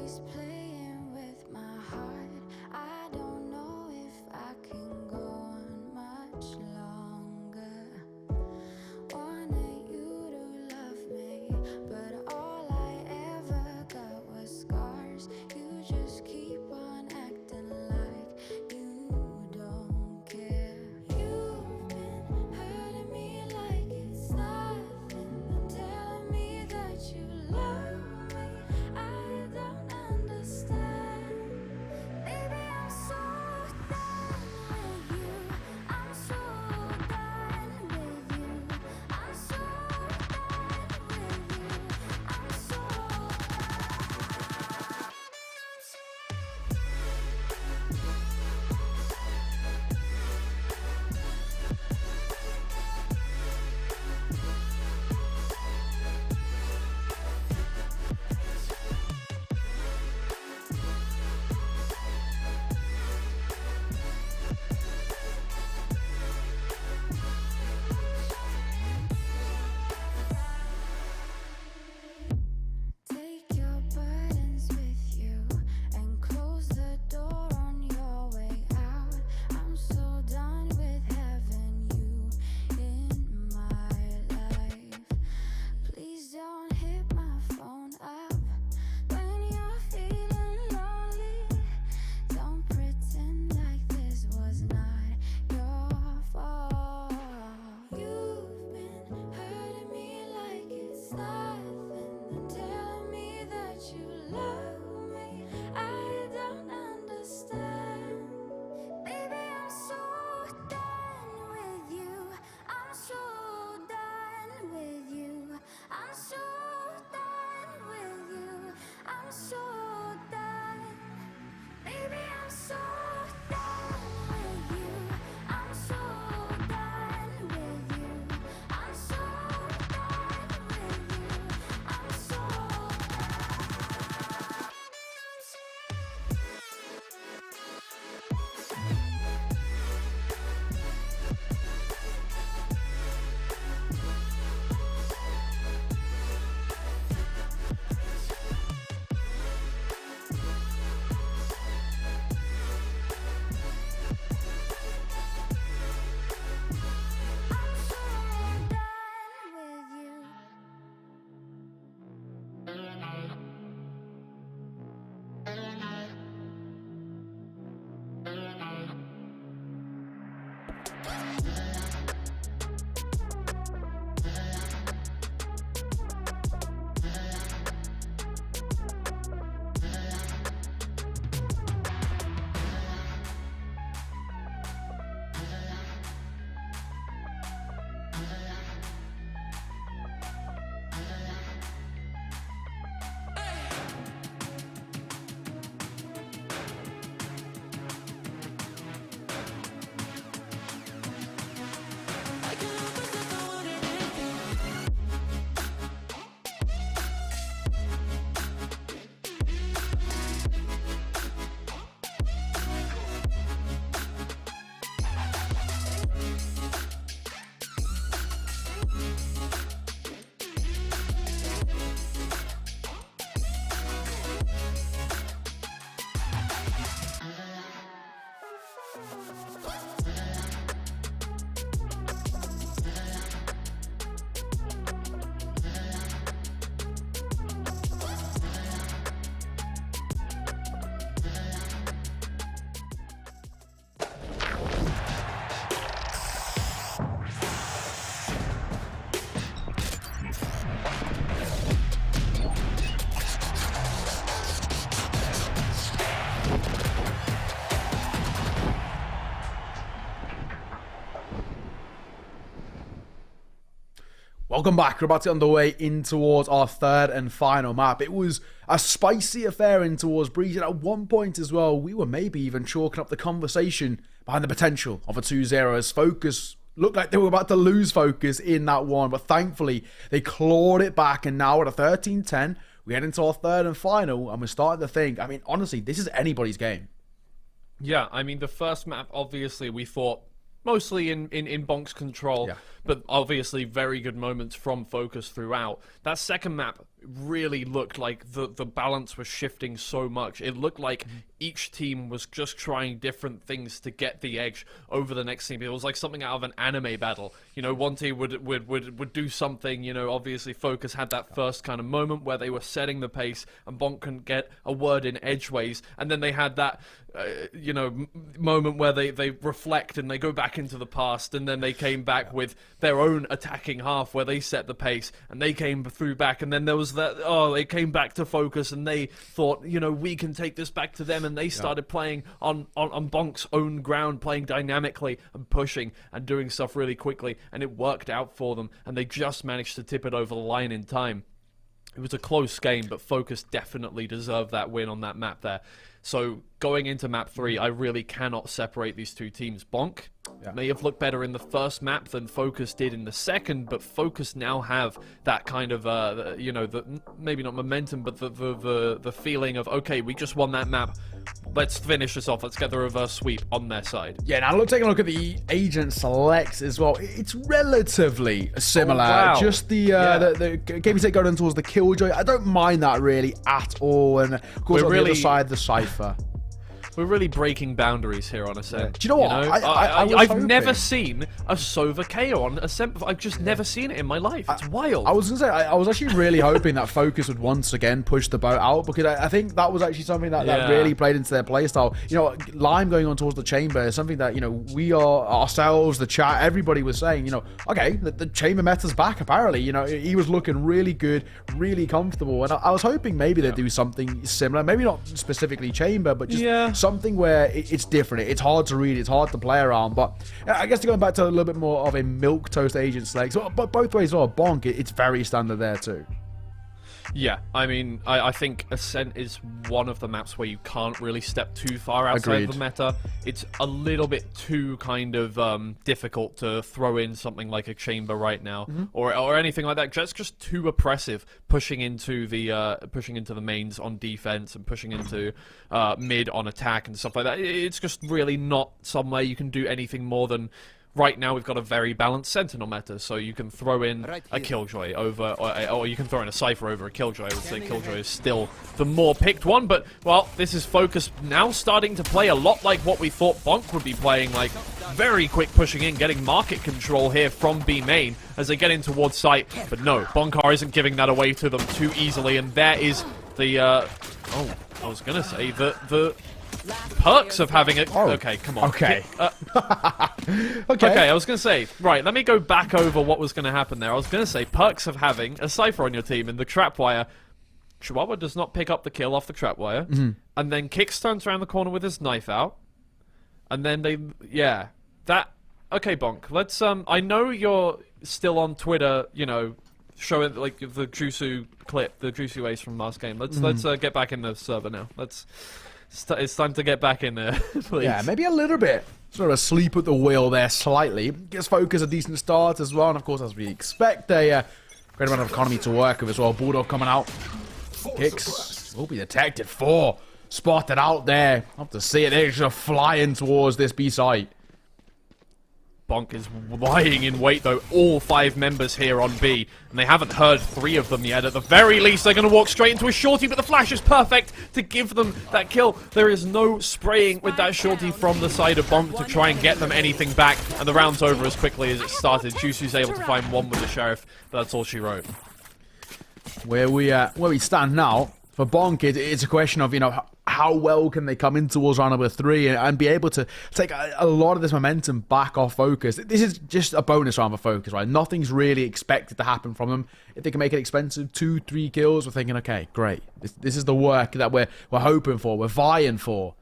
She's playing with my heart. I don't know if I can go on much longer. Wanted you to love me, but all I ever got was scars. You just keep on acting like you don't care. You've been hurting me like it's nothing, then telling me that you love me. I don't understand. Baby, I'm so done with you. I'm so done with you. I'm so done with you. I'm so take your burdens with you and close the door on your way out. I'm so done with having you in my life. Please don't hit my phone up when you're feeling lonely. Don't pretend like this was not your fault. You've been hurting me like it's nothing, then telling me that you love me. I don't understand. Baby, I'm so done with you. I'm so done with you. I'm so done with you. I'm so done. Baby, I'm so done with you. I'm so done with you. I'm so done with you. I'm so done with you. Welcome back. We're about to get underway in towards our third and final map. It was a spicy affair in towards Breeze, and at one point as well, we were maybe even chalking up the conversation behind the potential of a 2-0 as FOKUS looked like they were about to lose focus in that one, but thankfully they clawed it back, and now at a 13-10, we head into our third and final, and we're starting to think, I mean, honestly, this is anybody's game. Yeah, I mean, the first map, obviously, we thought mostly in BONK's control, but obviously very good moments from FOKUS throughout. That second map, really looked like the balance was shifting so much. It looked like each team was just trying different things to get the edge over the next team. It was like something out of an anime battle. You know, one team would do something. You know, obviously FOKUS had that first kind of moment where they were setting the pace and BONK couldn't get a word in edgeways, and then they had that you know, moment where they reflect and they go back into the past, and then they came back with their own attacking half where they set the pace and they came through back, and then there was that, they came back to FOKUS and they thought, you know, we can take this back to them, and they started playing on BONK's own ground, playing dynamically and pushing and doing stuff really quickly, and it worked out for them, and they just managed to tip it over the line in time. It was a close game, but FOKUS definitely deserved that win on that map there. So going into map 3, I really cannot separate these two teams. BONK may have looked better in the first map than FOKUS did in the second, but FOKUS now have that kind of, you know, maybe not momentum, but the feeling of, okay, we just won that map. Let's finish this off. Let's get the reverse sweep on their side. Yeah, now let's take a look at the agent selects as well. It's relatively similar. Oh, wow. Just the KBC going towards the Killjoy. I don't mind that really at all. And of course, on the other side, the Cypher. We're really breaking boundaries here on a set. Do you know what? I've never seen a Sova KO on a set. I've just never seen it in my life. It's wild. I was going to say, I was actually really hoping that FOKUS would once again push the boat out, because I think that was actually something that really played into their playstyle. You know, Lime going on towards the chamber is something that, you know, we are ourselves, the chat, everybody was saying, you know, okay, the chamber meta's back apparently. You know, he was looking really good, really comfortable, and I was hoping maybe they'd do something similar. Maybe not specifically chamber, but just something where it's different. It's hard to read, it's hard to play around. But I guess to go back to a little bit more of a milquetoast agent select, so, but both ways, well, BONK, it's very standard there too. Yeah, I mean, I think Ascent is one of the maps where you can't really step too far outside of the meta. It's a little bit too kind of difficult to throw in something like a chamber right now, or anything like that. It's just too oppressive, pushing into the mains on defense and pushing into mid on attack and stuff like that. It's just really not somewhere you can do anything more than. Right now, we've got a very balanced Sentinel meta, so you can throw in a Killjoy over, or you can throw in a Cypher over a Killjoy. I would say Killjoy is still the more picked one, but, well, this is FOKUS now starting to play a lot like what we thought BONK would be playing, like, very quick pushing in, getting market control here from B main as they get in towards site, but no, BONK isn't giving that away to them too easily, and there is the, I was gonna say, the perks of having it. Okay, come on. Okay. Okay, I was going to say, right, let me go back over what was going to happen there. I was going to say, perks of having a Cypher on your team in the trapwire. Chihuahua does not pick up the kill off the trapwire. And then Kix turns around the corner with his knife out. And then they, okay, BONK, let's, I know you're still on Twitter, you know, showing, like, the Jusu clip, the Jusu ace from last game. Let's get back in the server now. It's time to get back in there, please. Yeah, maybe a little bit. Sort of asleep at the wheel there slightly. Gives FOKUS a decent start as well, and of course, as we expect, a great amount of economy to work with as well. Bulldog coming out. Kix will be detected. 4 spotted out there. Have to see it. They're just flying towards this B site. BONK is lying in wait, though. All 5 members here on B, and they haven't heard 3 of them yet. At the very least, they're going to walk straight into a shorty, but the flash is perfect to give them that kill. There is no spraying with that shorty from the side of BONK to try and get them anything back, and the round's over as quickly as it started. Jusu's able to find 1 with the Sheriff, but that's all she wrote. Where we stand now, for BONK, it's a question of, you know, how well can they come in towards round number 3 and be able to take a lot of this momentum back off FOKUS. This is just a bonus round for FOKUS, right? Nothing's really expected to happen from them. If they can make it expensive, 2-3 kills, we're thinking, okay, great. This is the work that we're hoping for, we're vying for.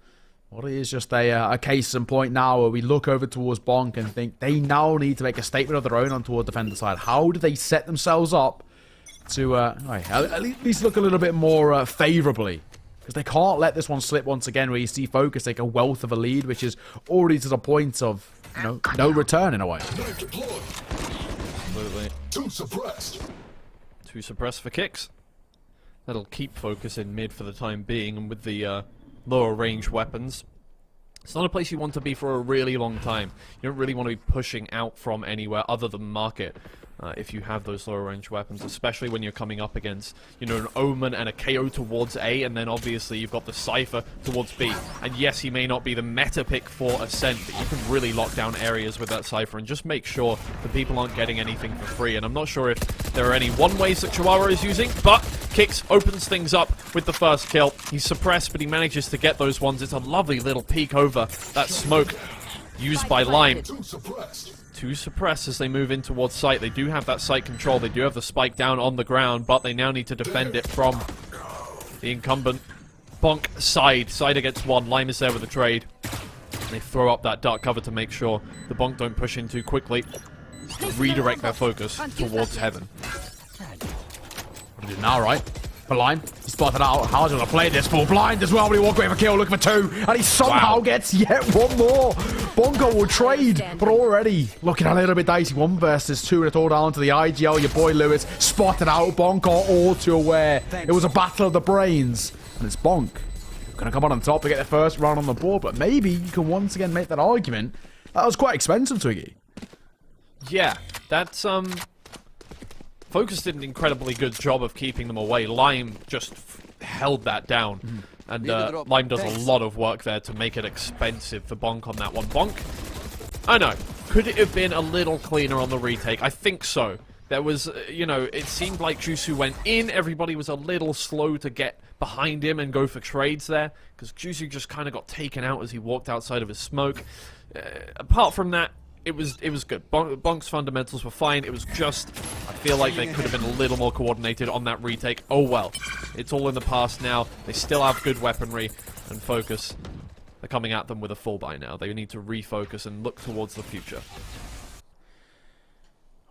Well, it is just a case in point now where we look over towards BONK and think they now need to make a statement of their own on towards defender side. How do they set themselves up to at least look a little bit more favourably? Because they can't let this one slip once again, where you see FOKUS take a wealth of a lead, which is already to the point of, you know, no return in a way. Absolutely. Too suppressed for Kix. That'll keep FOKUS in mid for the time being, and with the lower range weapons, it's not a place you want to be for a really long time. You don't really want to be pushing out from anywhere other than market. if you have those lower range weapons, especially when you're coming up against, you know, an Omen and a KO towards A, and then obviously you've got the Cypher towards B. And yes, he may not be the meta pick for Ascent, but you can really lock down areas with that Cypher and just make sure the people aren't getting anything for free. And I'm not sure if there are any one-ways that Chihuahua is using, but Kicks opens things up with the first kill. He's suppressed, but he manages to get those ones. It's a lovely little peek over that smoke used by Lime. To suppress as they move in towards site. They do have that site control. They do have the spike down on the ground, but they now need to defend it from the incumbent BONK side. Side against one. Lime is there with the trade. They throw up that dark cover to make sure the BONK don't push in too quickly. Redirect their focus towards heaven. What do you do now, right? For Lime, he spotted out. How's he gonna play this? Full blind as well, but he walked away for kill, looking for two, and he somehow gets yet one more. Bongo will trade, but already looking a little bit dicey. 1 versus 2, and it's all down to the IGL. Your boy Lewis spotted out. Bonk are all too aware. It was a battle of the brains, and it's Bonk gonna come on top to get the first round on the board. But maybe you can once again make that argument. That was quite expensive, Twiggy. Yeah, that's FOKUS did an incredibly good job of keeping them away. Lime just held that down. And Lime does a lot of work there to make it expensive for BONK on that one. BONK, I know, could it have been a little cleaner on the retake? I think so. There was, you know, it seemed like Jusu went in. Everybody was a little slow to get behind him and go for trades there, because Jusu just kind of got taken out as he walked outside of his smoke. Apart from that, it was good. BONK's fundamentals were fine. It was just, I feel like they could have been a little more coordinated on that retake. Oh well. It's all in the past now. They still have good weaponry, and FOKUS, they're coming at them with a full buy now. They need to refocus and look towards the future.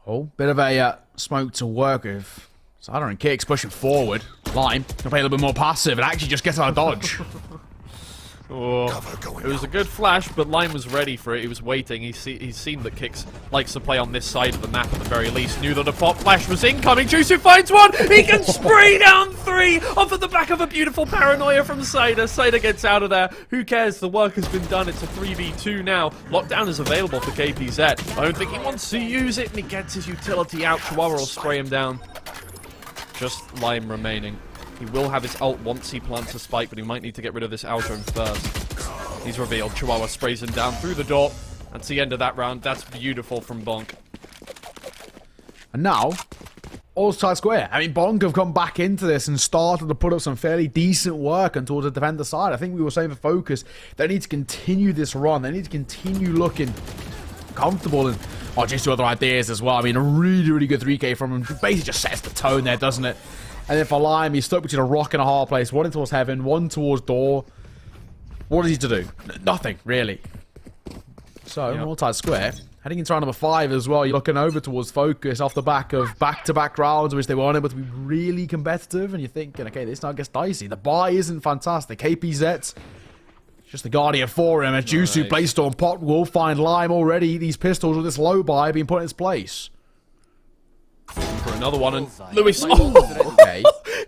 Oh, bit of a smoke to work with. Sider and Kicks pushing forward. Lime can play a little bit more passive and actually just gets out of dodge. Oh, it was a good flash, but Lime was ready for it. He was waiting. He's seen that Kicks likes to play on this side of the map at the very least. Knew that a pop flash was incoming. Jusu finds one. He can spray down 3 off of the back of a beautiful paranoia from Cider. Cider gets out of there. Who cares? The work has been done. It's a 3v2 now. Lockdown is available for KPZ. I don't think he wants to use it, and he gets his utility out. Chihuahua will spray him down. Just Lime remaining. He will have his ult once he plants a spike, but he might need to get rid of this Aldrin first. He's revealed. Chihuahua sprays him down through the door. That's the end of that round. That's beautiful from BONK. And now, all-side square. I mean, BONK have come back into this and started to put up some fairly decent work and towards the defender side. I think we were saying for FOKUS, they need to continue this run. They need to continue looking comfortable and just do other ideas as well. I mean, a really, really good 3K from him. Basically just sets the tone there, doesn't it? And then for Lime, he's stuck between a rock and a hard place. One towards heaven, one towards door. What is he to do? Nothing, really. So, yep. All-tied square. Heading into round number 5 as well. You're looking over towards FOKUS off the back of back-to-back rounds, which they weren't able to be really competitive. And you're thinking, okay, this now gets dicey. The buy isn't fantastic. KPZ, just the guardian for him. As Jusu placed on pot, will find Lime already. These pistols with this low buy being put in its place. For another one, and Lewis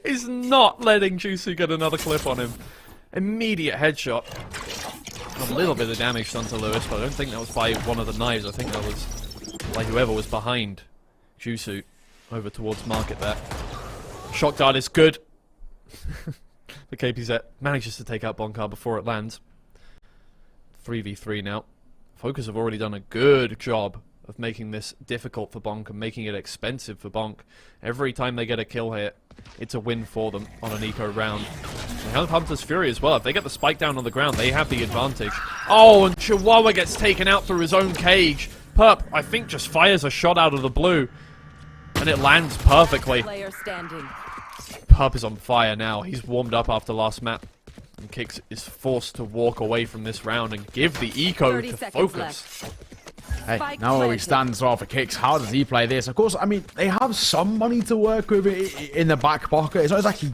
is not letting Jusu get another clip on him. Immediate headshot. A little bit of damage done to Lewis, but I don't think that was by one of the knives. I think that was by whoever was behind Jusu over towards market there. Shot guard is good. The KPZ manages to take out BONK before it lands. 3v3 now. FOKUS have already done a good job of making this difficult for BONK and making it expensive for BONK. Every time they get a kill here, it's a win for them on an eco round. They have Hunter's Fury as well. If they get the spike down on the ground, they have the advantage. Oh, and Chihuahua gets taken out through his own cage. Perp, I think, just fires a shot out of the blue. And it lands perfectly. Perp is on fire now. He's warmed up after last map. And Kicks is forced to walk away from this round and give the eco to FOKUS. Hey, now where we stand as well for Kicks, how does he play this? Of course, I mean, they have some money to work with in the back pocket. It's not exactly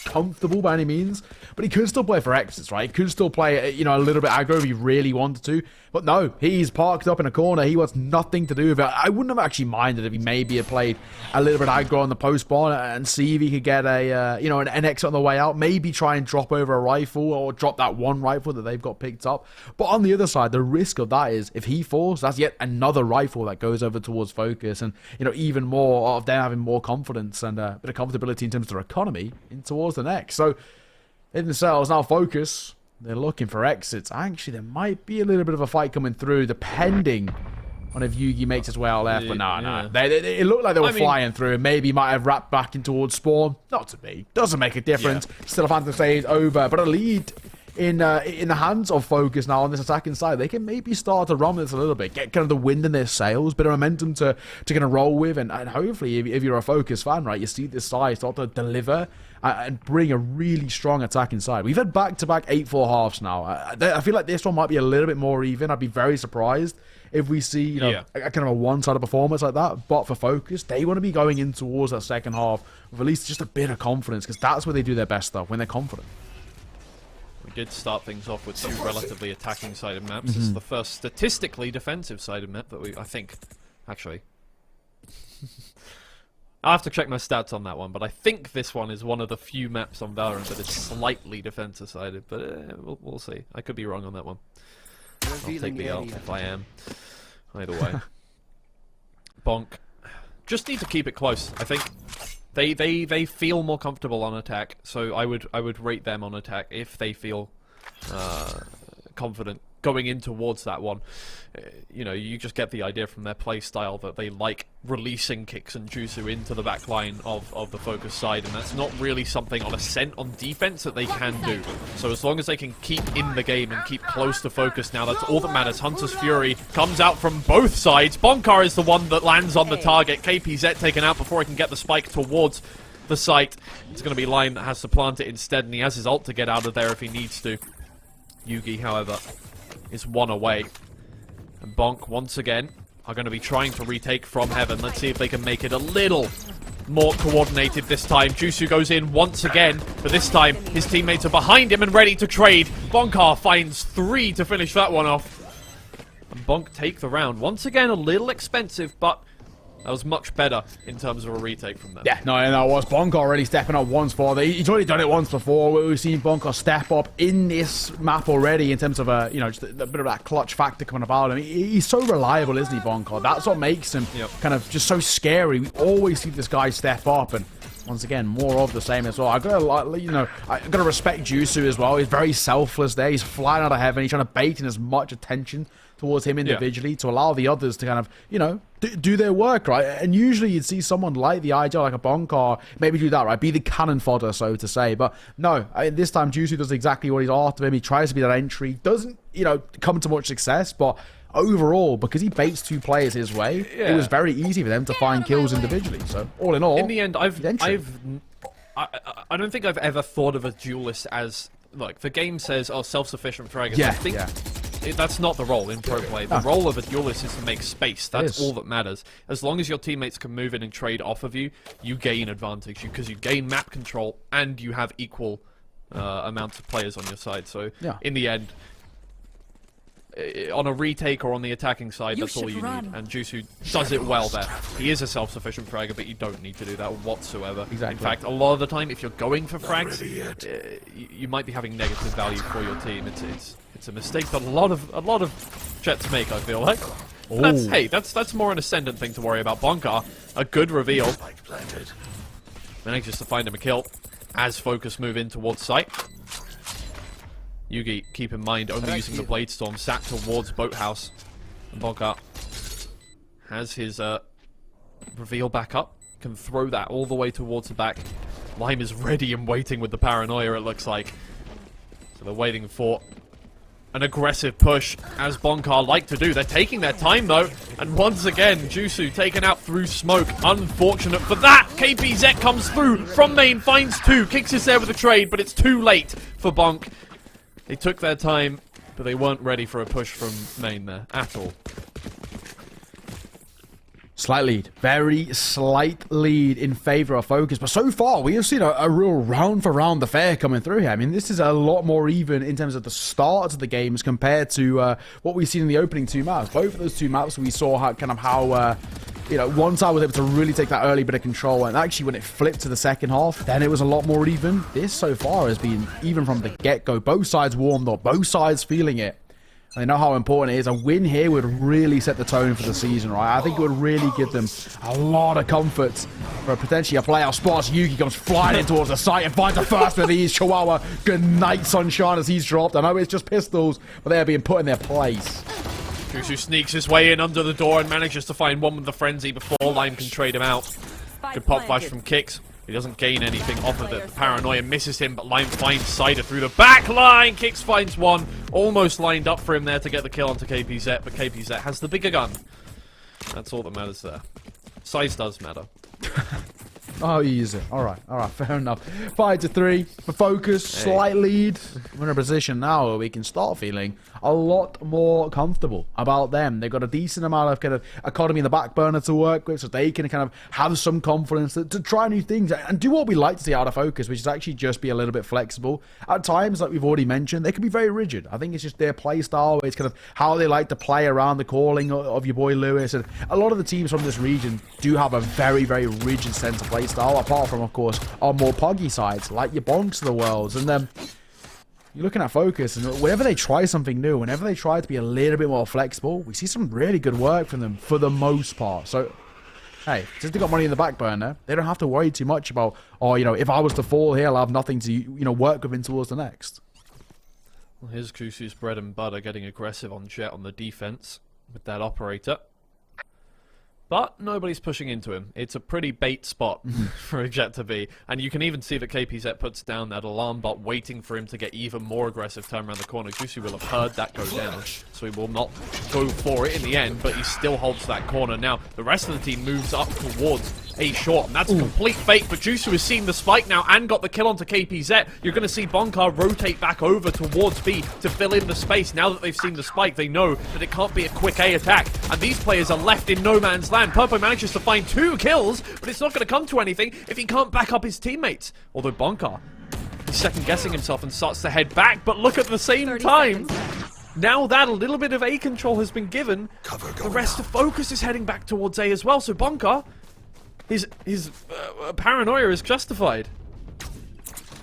comfortable by any means, but he could still play for exits, right? He could still play, you know, a little bit aggro if he really wanted to. But no, he's parked up in a corner. He wants nothing to do with it. I wouldn't have actually minded if he maybe had played a little bit aggro on the post spawn and see if he could get a, you know, an exit on the way out. Maybe try and drop over a rifle or drop that one rifle that they've got picked up. But on the other side, the risk of that is if he falls, that's yet another rifle that goes over towards FOKUS, and, you know, even more of them having more confidence and a bit of comfortability in terms of their economy in towards the next. So in themselves, now FOKUS, they're looking for exits. Actually, there might be a little bit of a fight coming through, depending on if Yugi makes his way out left. But no. It looked like they were flying through, and maybe might have wrapped back in towards spawn. Not to be. Doesn't make a difference. Still a Phantom say it's over. But a lead in the hands of FOKUS now on this attacking side. They can maybe start to run this a little bit, get kind of the wind in their sails, bit of momentum to kind of roll with, and hopefully if you're a FOKUS fan, right, you see this side start to deliver and bring a really strong attacking side. We've had back-to-back 8-4 halves now. I feel like this one might be a little bit more even. I'd be very surprised if we see, you know, a kind of a one-sided performance like that. But for FOKUS, they want to be going in towards that second half with at least just a bit of confidence, because that's where they do their best stuff, when they're confident. We did start things off with two relatively attacking-sided maps. This is the first statistically defensive-sided map that I think, actually. I'll have to check my stats on that one, but I think this one is one of the few maps on Valorant that is slightly defensive-sided, but we'll see. I could be wrong on that one. I'll take the L if I am. Either way. BONK. Just need to keep it close, I think. They feel more comfortable on attack, so I would rate them on attack if they feel confident going in towards that one. You know, you just get the idea from their play style that they like releasing Kicks and Jusu into the back line of the FOKUS side, and that's not really something on Ascent on defense that they can do. So as long as they can keep in the game and keep close to FOKUS now, that's all that matters. Hunter's Fury comes out from both sides. BONK is the one that lands on the target. KPZ taken out before he can get the spike towards the site. It's going to be Lime that has to plant it instead, and he has his ult to get out of there if he needs to. Yugi, however, is one away. And BONK, once again, are going to be trying to retake from Heaven. Let's see if they can make it a little more coordinated this time. Jusu goes in once again, but this time his teammates are behind him and ready to trade. BONK finds 3 to finish that one off. And BONK take the round. Once again, a little expensive, but that was much better in terms of a retake from them. Yeah, no, and that was BONK already stepping up once for. He's already done it once before. We've seen BONK step up in this map already in terms of you know, just a bit of that clutch factor coming about him. He's so reliable, isn't he, BONK? That's what makes him kind of just so scary. We always see this guy step up, and once again, more of the same as well. I gotta respect Jusu as well. He's very selfless there. He's flying out of Heaven. He's trying to bait in as much attention towards him individually to allow the others to kind of, you know, do their work, right? And usually you'd see someone like the IGL, like a BONK, or maybe do that, right? Be the cannon fodder, so to say. But no, this time Jusu does exactly what he's after him. He tries to be that entry. Doesn't, you know, come to much success, but overall, because he baits 2 players his way, it was very easy for them to find kills individually. So all in all, in the end, I don't think I've ever thought of a duelist as, like, the game says, oh, self-sufficient fraggers. I think that's not the role in pro play. The role of a duelist is to make space. That's all that matters. As long as your teammates can move in and trade off of you, you gain advantage because you gain map control and you have equal amounts of players on your side. So in the end, on a retake or on the attacking side, that's all you need. And Jusu does it well there. He is a self-sufficient fragger, but you don't need to do that whatsoever. Exactly. In fact, a lot of the time, if you're going for frags, you might be having negative value for your team. It's a mistake that a lot of Jets make, I feel like. That's more an Ascendant thing to worry about. BONK, a good reveal. Manages to find him a kill as FOKUS move in towards site. Yugi, keep in mind, only using the Blade Storm, sat towards Boathouse. And BONK has his reveal back up, can throw that all the way towards the back. Lime is ready and waiting with the paranoia, it looks like. So they're waiting for an aggressive push, as BONK like to do. They're taking their time, though. And once again, Jusu taken out through smoke. Unfortunate for that. KPZ comes through from main, finds 2. Kicks is there with a trade, but it's too late for BONK. They took their time, but they weren't ready for a push from main there at all. Slight lead. Very slight lead in favor of FOKUS. But so far, we have seen a real round-for-round affair coming through here. I mean, this is a lot more even in terms of the start of the games compared to what we've seen in the opening 2 maps. Both of those 2 maps, we saw how you know, one side was able to really take that early bit of control. And actually, when it flipped to the second half, then it was a lot more even. This, so far, has been even from the get-go. Both sides warmed up. Both sides feeling it. They know how important it is. A win here would really set the tone for the season, right? I think it would really give them a lot of comfort for potentially a playoff spot. Yugi comes flying in towards the site and finds the first of these. Chihuahua, good night, sunshine, as he's dropped. I know it's just pistols, but they're being put in their place. Kusu sneaks his way in under the door and manages to find one with the frenzy before Lime can trade him out. Good pop flash from Kicks. He doesn't gain anything off of it. The paranoia misses him, but Lime finds Cider through the back line. Kicks finds one. Almost lined up for him there to get the kill onto KPZ, but KPZ has the bigger gun. That's all that matters there. Size does matter. Oh, easy. Alright, fair enough. 5-3 for FOKUS, slight lead. We're in a position now where we can start feeling a lot more comfortable about them. They've got a decent amount of kind of economy in the back burner to work with, so they can kind of have some confidence to try new things and do what we like to see out of FOKUS, which is actually just be a little bit flexible. At times, like we've already mentioned, they can be very rigid. I think it's just their play style. It's kind of how they like to play around the calling of your boy Lewis. And a lot of the teams from this region do have a very, very rigid sense of play style, apart from, of course, our more puggy sides, like your bonks of the world. And then you're looking at FOKUS, and whenever they try something new, whenever they try to be a little bit more flexible, we see some really good work from them for the most part. So, hey, since they got money in the back burner, they don't have to worry too much about, oh, you know, if I was to fall here, I'll have nothing to, you know, work with in towards the next. Well, here's Kusu's bread and butter, getting aggressive on Jet on the defense with that operator. But nobody's pushing into him. It's a pretty bait spot for a Jet to be. And you can even see that KPZ puts down that alarm bot, waiting for him to get even more aggressive, turn around the corner. Kusu will have heard that go down, so he will not go for it in the end, but he still holds that corner. Now, the rest of the team moves up towards A short, and that's a complete fake, but Jusu has seen the spike now and got the kill onto KPZ. You're going to see BONK rotate back over towards B to fill in the space. Now that they've seen the spike, they know that it can't be a quick A attack, and these players are left in no man's land. Purpo manages to find 2 kills, but it's not going to come to anything if he can't back up his teammates. Although BONK is second-guessing himself and starts to head back, but look at the same time. Now that a little bit of A control has been given, the rest of FOKUS is heading back towards A as well, so BONK, his paranoia is justified.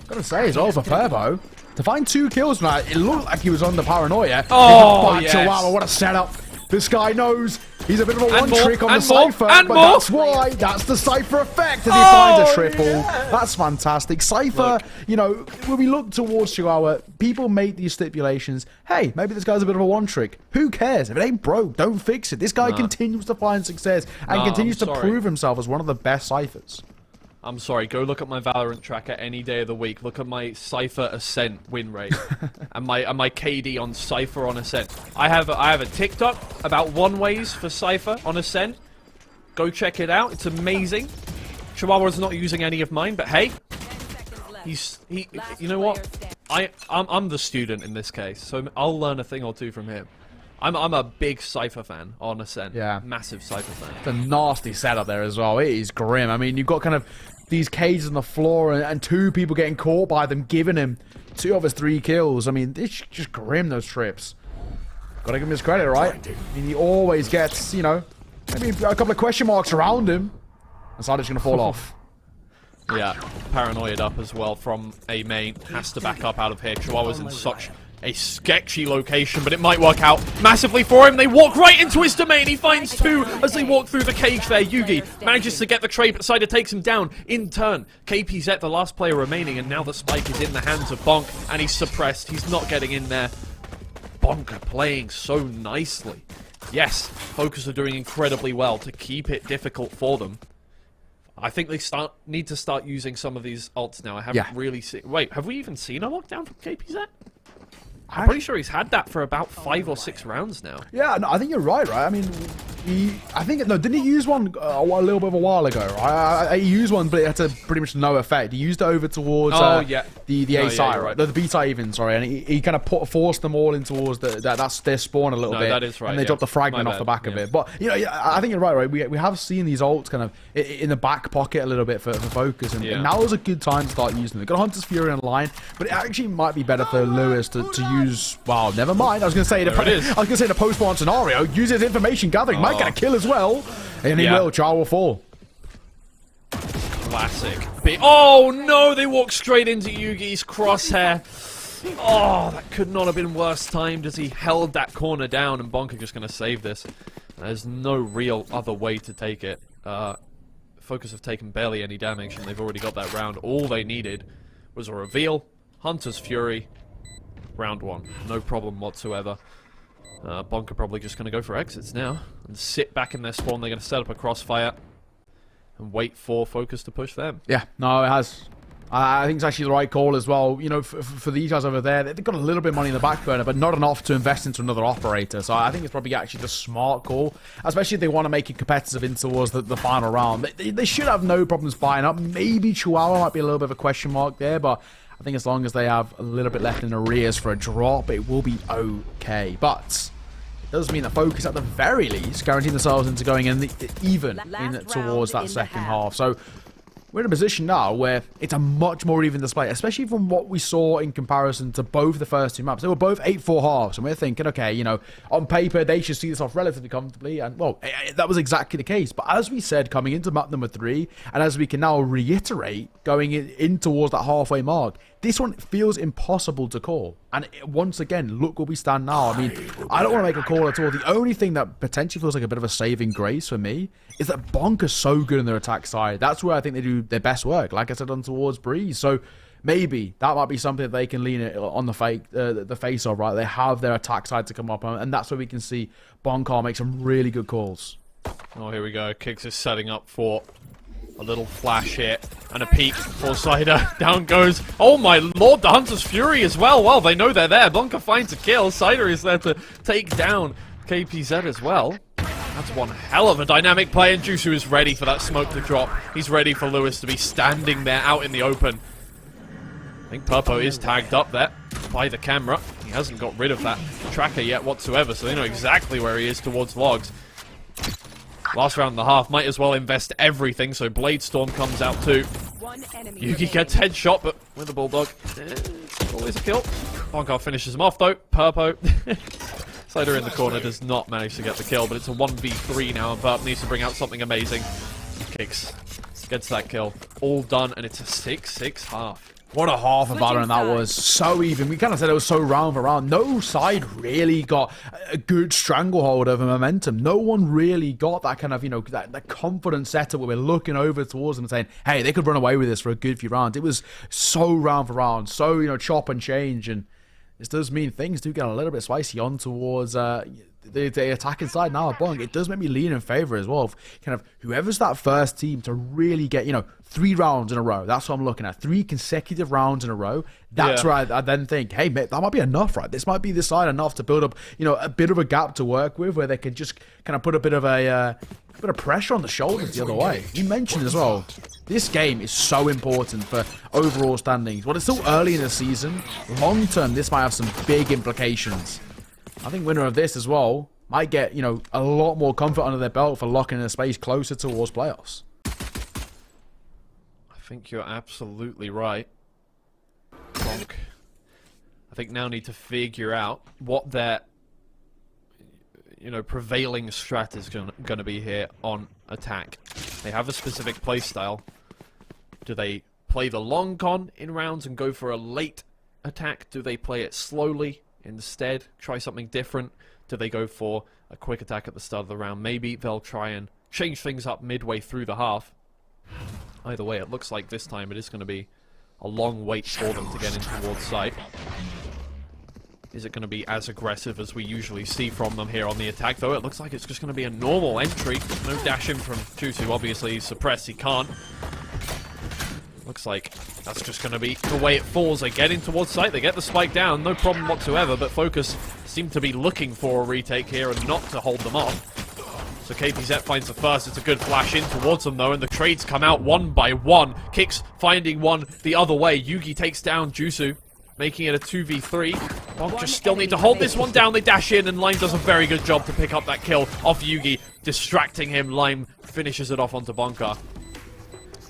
Gotta say, as well for Purpo, to find 2 kills tonight, it looked like he was on the paranoia. Oh, yes. Chihuahua, what a setup. This guy knows he's a bit of a one-trick on the more, Cypher, but that's why. That's the Cypher effect as he finds a triple. Yeah. That's fantastic. Cypher, you know, when we look towards Chihuahua, people make these stipulations. Hey, maybe this guy's a bit of a one-trick. Who cares? If it ain't broke, don't fix it. This guy continues to find success and continues to prove himself as one of the best Cyphers. I'm sorry, go look at my Valorant tracker any day of the week. Look at my Cypher Ascent win rate and my KD on Cypher on Ascent. I have a TikTok about one-ways for Cypher on Ascent. Go check it out. It's amazing. Chihuahua's not using any of mine, but hey, he you know what? I'm the student in this case, so I'll learn a thing or two from him. I'm a big Cypher fan on Ascent. Yeah. Massive Cypher fan. It's a nasty setup there as well. It is grim. I mean, you've got kind of these cages on the floor and 2 people getting caught by them, giving him 2 of his 3 kills. I mean, it's just grim, those trips. Gotta give him his credit, right? I mean, he always gets, you know, maybe a couple of question marks around him. And Sardi's gonna fall off. Yeah, paranoid up as well from A main. Has to back up out of here. Chihuahua's in such a sketchy location, but it might work out massively for him. They walk right into his domain. He finds 2 as they walk through the cage there. Yugi manages to get the trade, but Cider takes him down in turn. KPZ, the last player remaining, and now the spike is in the hands of BONK, and he's suppressed. He's not getting in there. BONK are playing so nicely. Yes, FOKUS are doing incredibly well to keep it difficult for them. I think they need to start using some of these ults now. I haven't really seen... Wait, have we even seen a lockdown from KPZ? I'm pretty sure he's had that for about 5 or 6 rounds now. Yeah, no, I think you're right? I mean, I think, no, didn't he use one a little bit of a while ago? Right? He used one, but it had to pretty much no effect. He used it over towards the A side, right? The B side even, sorry. And he kind of forced them all in towards that's their spawn a little bit. That is right. And they dropped the fragment off the back of it. But, you know, I think you're right? We have seen these ults kind of in the back pocket a little bit for FOKUS. And now is a good time to start using them. They've got Hunter's Fury on line, but it actually might be better for Lewis to use, well, never mind. I was going to say the post-spawn scenario, use his information gathering. Might get a kill as well. And he will. Char will fall. Classic. Oh no, they walked straight into Yugi's crosshair. Oh, that could not have been worse timed as he held that corner down, and BONK are just going to save this. There's no real other way to take it. FOKUS have taken barely any damage, and they've already got that round. All they needed was a reveal, Hunter's Fury, round 1. No problem whatsoever. BONK are probably just going to go for exits now and sit back in their spawn. They're going to set up a crossfire and wait for FOKUS to push them. Yeah, no, it has. I think it's actually the right call as well. You know, for these guys over there, they've got a little bit of money in the back burner, but not enough to invest into another operator. So I think it's probably actually the smart call, especially if they want to make it competitive in towards the final round. They should have no problems buying up. Maybe Chihuahua might be a little bit of a question mark there, but I think as long as they have a little bit left in arrears for a drop, it will be okay. But it does mean that FOKUS, at the very least, guarantee themselves into going in towards that second half. So we're in a position now where it's a much more even display, especially from what we saw in comparison to both the first two maps. They were both 8-4 halves, and we're thinking, okay, you know, on paper, they should see this off relatively comfortably, and, well, that was exactly the case. But as we said, coming into map number 3, and as we can now reiterate, going in towards that halfway mark, this one feels impossible to call. And once again, look where we stand now. I mean, I don't want to make a call at all. The only thing that potentially feels like a bit of a saving grace for me is that BONK are so good in their attack side. That's where I think they do their best work, like I said, on towards Breeze. So maybe that might be something that they can lean on the face of, right? They have their attack side to come up on, and that's where we can see BONK make some really good calls. Oh, here we go. Kicks is setting up for a little flash hit and a peek for Cider. Down goes. Oh my lord, the Hunter's Fury as well. Well, they know they're there. BONK finds a kill. Cider is there to take down KPZ as well. That's one hell of a dynamic play, and Jusu is ready for that smoke to drop. He's ready for Lewis to be standing there out in the open. I think Purpo is tagged up there by the camera. He hasn't got rid of that tracker yet whatsoever, so they know exactly where he is towards logs. Last round and a half, might as well invest everything, so Blade Storm comes out too. Yugi gets headshot, but with the Bulldog, always a kill. BONK finishes him off though. Purpo. Cider in the corner does not manage to get the kill, but it's a 1v3 now, and Burp needs to bring out something amazing. Kicks. Gets that kill. All done, and it's a 6-6 half. What a half of Valorant that was. So even. We kind of said it was so round for round. No side really got a good stranglehold over momentum. No one really got that kind of, you know, that confident setup where we're looking over towards them and saying, hey, they could run away with this for a good few rounds. It was so round for round. So, you know, chop and change. And this does mean things do get a little bit spicy on towards the attacking side now at BONK. It does make me lean in favor as well of kind of whoever's that first team to really get, you know, 3 rounds in a row. That's what I'm looking at. 3 consecutive rounds in a row. That's where I then think, hey, mate, that might be enough, right? This might be this side enough to build up, you know, a bit of a gap to work with where they can just kind of put a bit of pressure on the shoulders the other way. You mentioned as well, this game is so important for overall standings. Well, it's still early in the season. Long term, this might have some big implications. I think winner of this as well might get, you know, a lot more comfort under their belt for locking in a space closer towards playoffs. I think you're absolutely right. BONK, I think now need to figure out what their, you know, prevailing strat is going to be here on attack. They have a specific playstyle. Do they play the long con in rounds and go for a late attack? Do they play it slowly instead? Try something different? Do they go for a quick attack at the start of the round? Maybe they'll try and change things up midway through the half. Either way, it looks like this time it is going to be a long wait for them to get in towards site. Is it going to be as aggressive as we usually see from them here on the attack, though? It looks like it's just going to be a normal entry. No dash in from Jusu. Obviously, he's suppressed. He can't. Looks like that's just going to be the way it falls. They get in towards site. They get the spike down. No problem whatsoever, but FOKUS seem to be looking for a retake here and not to hold them off. So KPZ finds the first. It's a good flash in towards them, though, and the trades come out one by one. Kicks finding one the other way. Yugi takes down Jusu, making it a 2v3. BONK just still need to hold this one down. They dash in, and Lime does a very good job to pick up that kill off Yugi, distracting him. Lime finishes it off onto Bonka.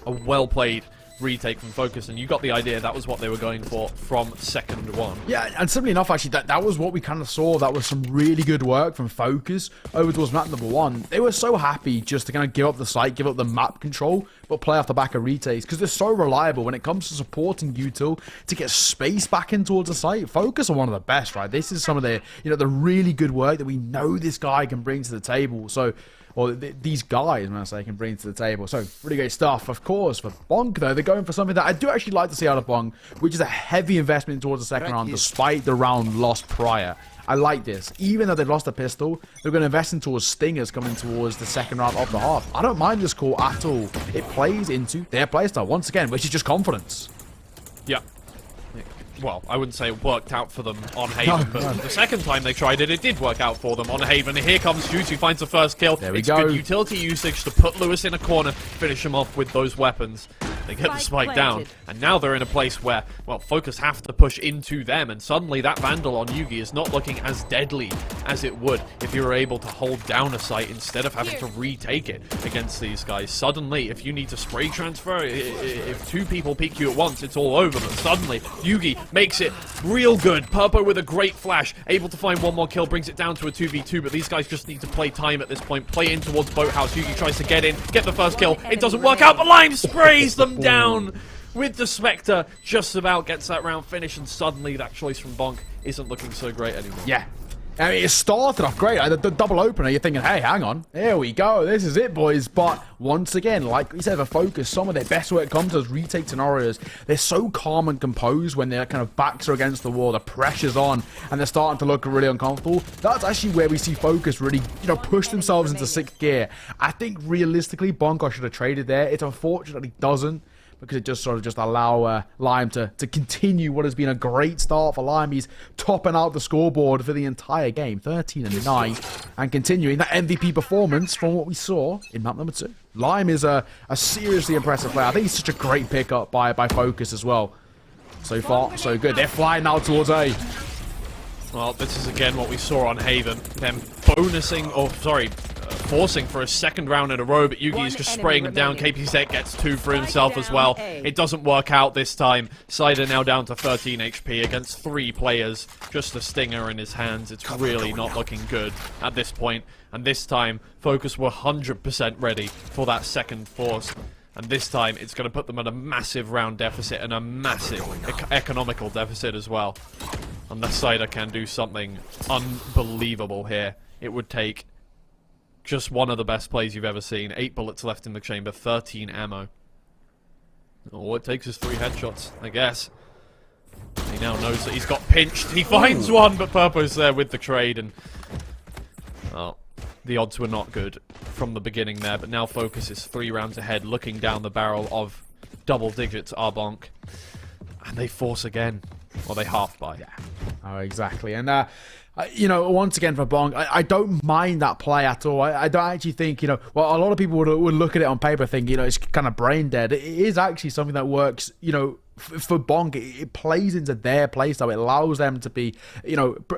A well-played retake from FOKUS, and you got the idea that was what they were going for from second one. Yeah, and simply enough, actually, that was what we kind of saw. That was some really good work from FOKUS over towards map number 1. They were so happy just to kind of give up the site, give up the map control, but play off the back of retakes, because they're so reliable when it comes to supporting util to get space back in towards the site. FOKUS are one of the best, right? This is some of the, the really good work that we know this guy can bring to the table. So, or these guys, when I say, can bring to the table. So, really great stuff. Of course, for BONK, though, they're going for something that I do actually like to see out of BONK, which is a heavy investment towards the second round, despite the round lost prior. I like this. Even though they've lost a pistol, they're going to invest in towards stingers coming towards the second round of the half. I don't mind this call at all. It plays into their playstyle, once again, which is just confidence. Yeah. Well, I wouldn't say it worked out for them on Haven, but the second time they tried it, it did work out for them on Haven. And here comes Juice, who finds the first kill. There we it's go. Good utility usage to put Lewis in a corner, finish him off with those weapons. They get the spike down, and now they're in a place where, well, FOKUS have to push into them, and suddenly that Vandal on Yugi is not looking as deadly as it would if you were able to hold down a site instead of having to retake it against these guys. Suddenly, if you need to spray transfer, if two people peek you at once, it's all over, but suddenly, Yugi makes it real good. Purpo with a great flash, able to find one more kill, brings it down to a 2v2, but these guys just need to play time at this point, play in towards Boathouse. Yugi tries to get in, get the first kill, it doesn't work out, but Lime sprays them down with the Spectre, just about gets that round finished, and suddenly that choice from BONK isn't looking so great anymore. Yeah. I mean, it started off great. The double opener, you're thinking, hey, hang on. Here we go. This is it, boys. But once again, like we said, for FOKUS, some of their best work comes to those retake scenarios. They're so calm and composed when their kind of backs are against the wall, the pressure's on, and they're starting to look really uncomfortable. That's actually where we see FOKUS really, push themselves into 6th gear. I think realistically, BONK should have traded there. It unfortunately doesn't, because it just sort of just allow Lime to continue what has been a great start for Lime. He's topping out the scoreboard for the entire game, 13-9, and continuing that MVP performance from what we saw in map number 2. Lime is a seriously impressive player. I think he's such a great pickup by FOKUS as well. So far, so good. They're flying now towards A. Well, this is again what we saw on Haven. Them forcing for a second round in a row, but Yugi is just spraying him down. KPZ gets 2 for himself as well. It doesn't work out this time. Cider now down to 13 HP against 3 players. Just a stinger in his hands. It's really not looking good at this point. And this time, FOKUS were 100% ready for that second force. And this time, it's going to put them at a massive round deficit and a massive economical deficit as well. Unless Cider can do something unbelievable here. It would take just one of the best plays you've ever seen. 8 bullets left in the chamber, 13 ammo. All it takes is 3 headshots, I guess. He now knows that he's got pinched. He finds one, but Purpo's there with the trade, and well, the odds were not good from the beginning there, but now FOKUS is 3 rounds ahead, looking down the barrel of double digits, BONK. And they force again. Or they half buy. Yeah. Oh, exactly. And, once again for BONK, I don't mind that play at all. I don't actually think, well, a lot of people would look at it on paper thinking, it's kind of brain dead. It is actually something that works, for BONK. It plays into their playstyle. It allows them to be,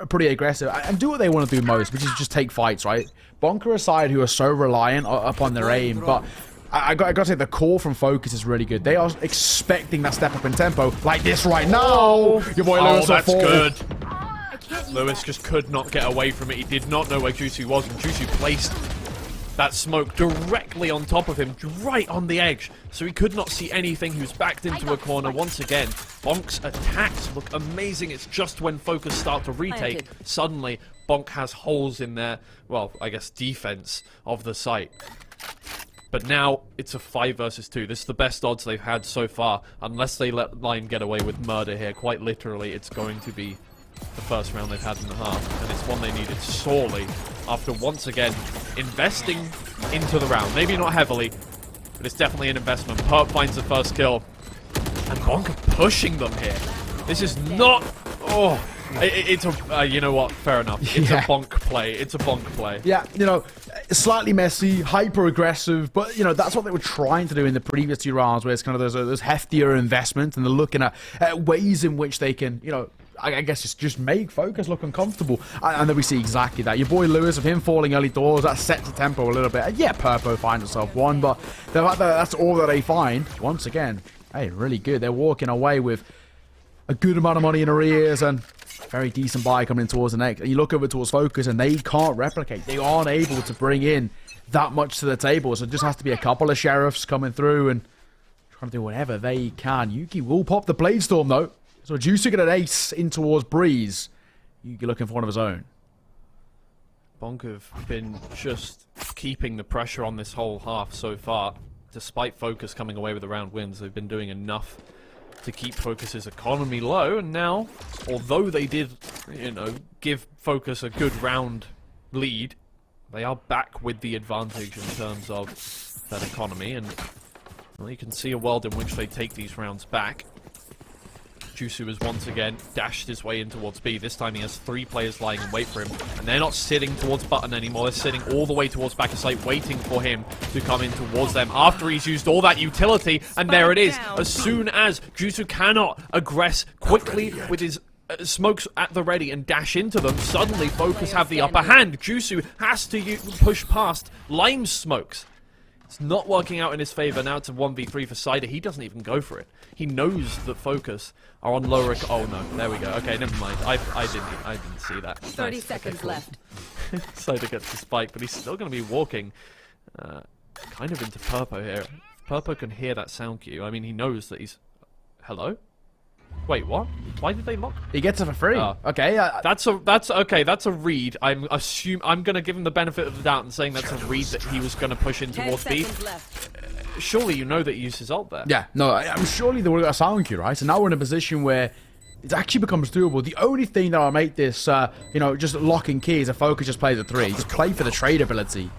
pretty aggressive and do what they want to do most, which is just take fights, right? BONK are a side who are so reliant upon their aim, but I got to say, the call from FOKUS is really good. They are expecting that step up in tempo, like this right now. Your boy Lewis that's good. Lewis just could not get away from it. He did not know where Juicy was, and Juicy placed that smoke directly on top of him, right on the edge, so he could not see anything. He was backed into a corner once again. BONK's attacks look amazing. It's just when FOKUS start to retake, suddenly BONK has holes in their, well, I guess, defense of the site. But now, it's a 5 versus 2. This is the best odds they've had so far. Unless they let Lime get away with murder here. Quite literally, it's going to be the first round they've had in the half. And it's one they needed sorely after once again investing into the round. Maybe not heavily, but it's definitely an investment. Perp finds the first kill. And BONK are pushing them here. This is not... Oh... It's a, you know what? Fair enough. It's a BONK play. It's a BONK play. Yeah, slightly messy, hyper-aggressive, but, you know, that's what they were trying to do in the previous 2 rounds, where it's kind of those heftier investments, and they're looking at ways in which they can, you know, I guess just make FOKUS look uncomfortable. And then we see exactly that. Your boy Lewis, of him falling early doors, that sets the tempo a little bit. And yeah, Purpo finds himself one, but the fact that that's all that they find, once again, hey, really good. They're walking away with a good amount of money in arrears and very decent buy coming in towards the next. And you look over towards FOKUS and they can't replicate. They aren't able to bring in that much to the table. So it just has to be a couple of sheriffs coming through and trying to do whatever they can. Yuki will pop the Bladestorm though. So Juicy get an ace in towards Breeze. Yuki looking for one of his own. BONK have been just keeping the pressure on this whole half so far. Despite FOKUS coming away with the round wins, they've been doing enough to keep FOKUS's economy low. And now, although they did, you know, give FOKUS a good round lead, they are back with the advantage in terms of that economy. And well, you can see a world in which they take these rounds back. Jusu has once again dashed his way in towards B. This time he has 3 players lying in wait for him. And they're not sitting towards button anymore. They're sitting all the way towards back of site, waiting for him to come in towards them after he's used all that utility. And there it is. As soon as Jusu cannot aggress quickly with his smokes at the ready and dash into them, suddenly FOKUS have the upper hand. Jusu has to push past Lime's smokes. It's not working out in his favor. Now it's a 1v3 for Cider. He doesn't even go for it. He knows that FOKUS are on lower. Oh no, there we go. Okay, never mind. I didn't see that. 30 seconds left. Cider gets the spike, but he's still going to be walking kind of into Purpo here. Purpo can hear that sound cue. I mean, he knows that he's... Hello? Wait, what? Why did they lock? He gets it for free. Oh. Okay. That's a read. I'm gonna give him the benefit of the doubt and saying that's a read that he was gonna push in towards B. Surely you know that he used his ult there. Yeah, no, I'm surely they would have got a sound cue, right? So now we're in a position where it actually becomes doable. The only thing that'll make this, you know, just locking key is if FOKUS just plays a 3. Just play for the trade ability.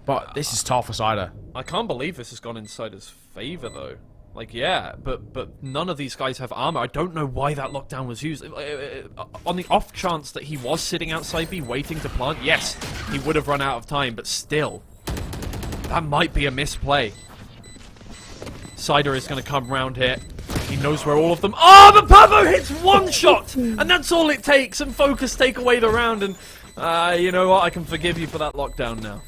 But this is tough for Cider. I can't believe this has gone in Cider's favor though. Like, yeah, but none of these guys have armor. I don't know why that lockdown was used. On the off chance that he was sitting outside B waiting to plant, yes, he would have run out of time, but still, that might be a misplay. Cider is going to come round here. He knows where all of them... Oh, but Pavo hits one shot! And that's all it takes, and FOKUS take away the round, and you know what? I can forgive you for that lockdown now.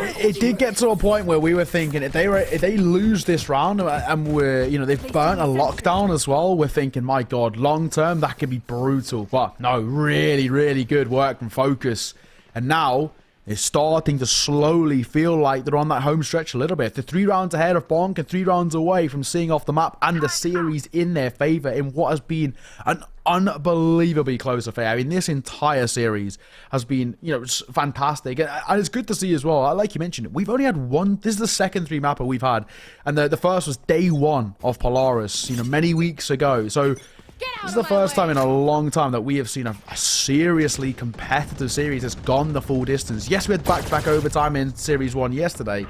It did get to a point where we were thinking if they lose this round and they've burnt a lockdown as well, we're thinking, my god, long term that could be brutal. But no, really, really good work from FOKUS. And now it's starting to slowly feel like they're on that home stretch a little bit. They're 3 rounds ahead of BONK and 3 rounds away from seeing off the map and the series in their favor in what has been an unbelievably close affair. I mean, this entire series has been, you know, fantastic. And it's good to see as well. Like you mentioned, we've only had one. This is the second 3-mapper we've had. And the first was day 1 of Polaris, you know, many weeks ago. So this is the first time in a long time that we have seen a seriously competitive series that's gone the full distance. Yes, we had back-to-back overtime in Series 1 yesterday.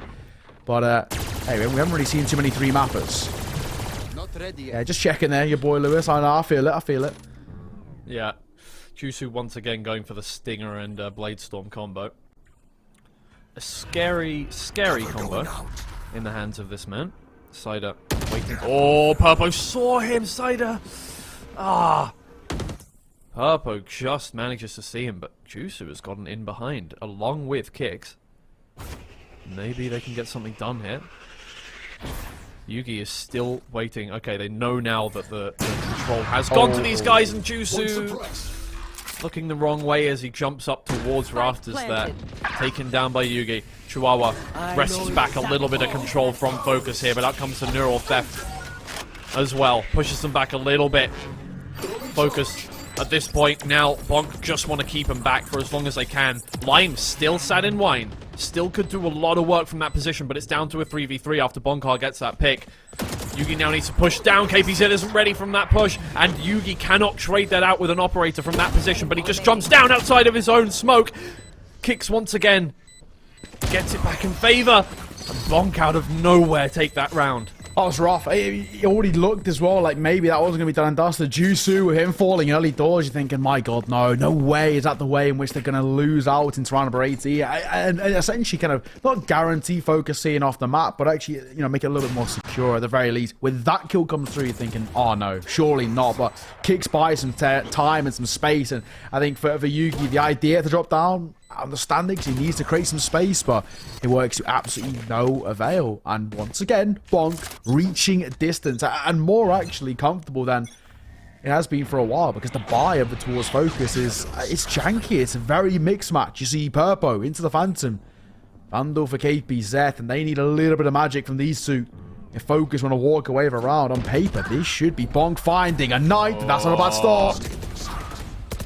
But, hey, we haven't really seen too many 3-mappers. Yeah, just checking there, your boy Lewis. I know, I feel it. Yeah. Jusu once again going for the Stinger and Bladestorm combo. A scary, scary combo in the hands of this man. Cider waiting. Oh, Purpo saw him, Cider! Ah! Purpo just manages to see him, but Jusu has gotten in behind, along with Kicks. Maybe they can get something done here. Yugi is still waiting. Okay, they know now that the control has gone to these guys, and Jusu looking the wrong way as he jumps up towards rafters there. Taken down by Yugi. Chihuahua wrests back a little bit of control from FOKUS here, but out comes the Neural Theft as well. Pushes them back a little bit. FOKUS at this point now. BONK just want to keep him back for as long as they can. Lime still sat in wine. Still could do a lot of work from that position, but it's down to a 3v3 after BONK gets that pick. Yugi now needs to push down. KPZ isn't ready from that push, and Yugi cannot trade that out with an operator from that position, but he just jumps down outside of his own smoke. Kicks once again. Gets it back in favor. And BONK out of nowhere take that round. That was rough. It already looked as well like maybe that wasn't going to be done and dusted. Jusu, with him falling early doors, you're thinking, my God, no way is that the way in which they're going to lose out into round number 80. And essentially kind of not guarantee FOKUS seeing off the map, but actually, you know, make it a little bit more secure at the very least. With that kill comes through, you're thinking, oh no, surely not. But Kicks buy some time and some space. And I think for Yugi, the idea to drop down, understanding because he needs to create some space, but it works to absolutely no avail. And once again, BONK reaching distance and more actually comfortable than it has been for a while, because the buy over towards FOKUS is it's janky. It's a very mixed match. You see Purpo into the Phantom, Vandal for KPZ, and they need a little bit of magic from these two if FOKUS want to walk away with a round. On paper, this should be BONK finding a knight. That's not a bad start.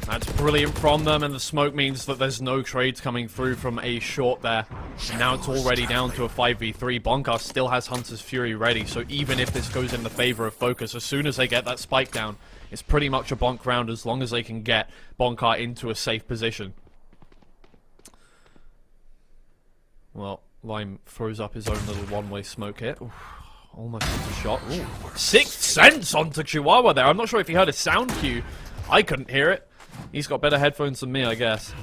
That's brilliant from them, and the smoke means that there's no trades coming through from a short there. And now it's already down to a 5v3. BONK still has Hunter's Fury ready, so even if this goes in the favor of FOKUS, as soon as they get that spike down, it's pretty much a BONK round as long as they can get BONK into a safe position. Well, Lime throws up his own little one-way smoke here. Oof, almost hits a shot. Ooh. Sixth Sense onto Chihuahua there. I'm not sure if he heard a sound cue. I couldn't hear it. He's got better headphones than me, I guess.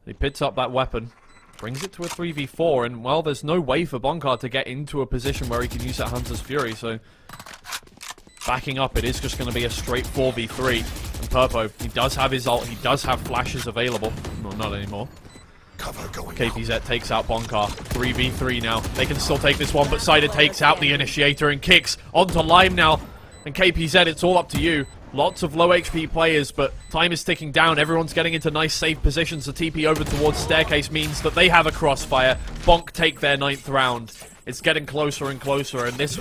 He picks up that weapon, brings it to a 3v4, and, well, there's no way for BONK to get into a position where he can use that Hunter's Fury, so backing up, it is just going to be a straight 4v3. And Purpo, he does have his ult, he does have flashes available. No, not anymore. KPZ takes out BONK. 3v3 now. They can still take this one, but Cider takes out the initiator and Kicks onto Lime now. And KPZ, it's all up to you. Lots of low HP players, but time is ticking down. Everyone's getting into nice safe positions. The TP over towards Staircase means that they have a crossfire. BONK take their 9th round. It's getting closer and closer, and this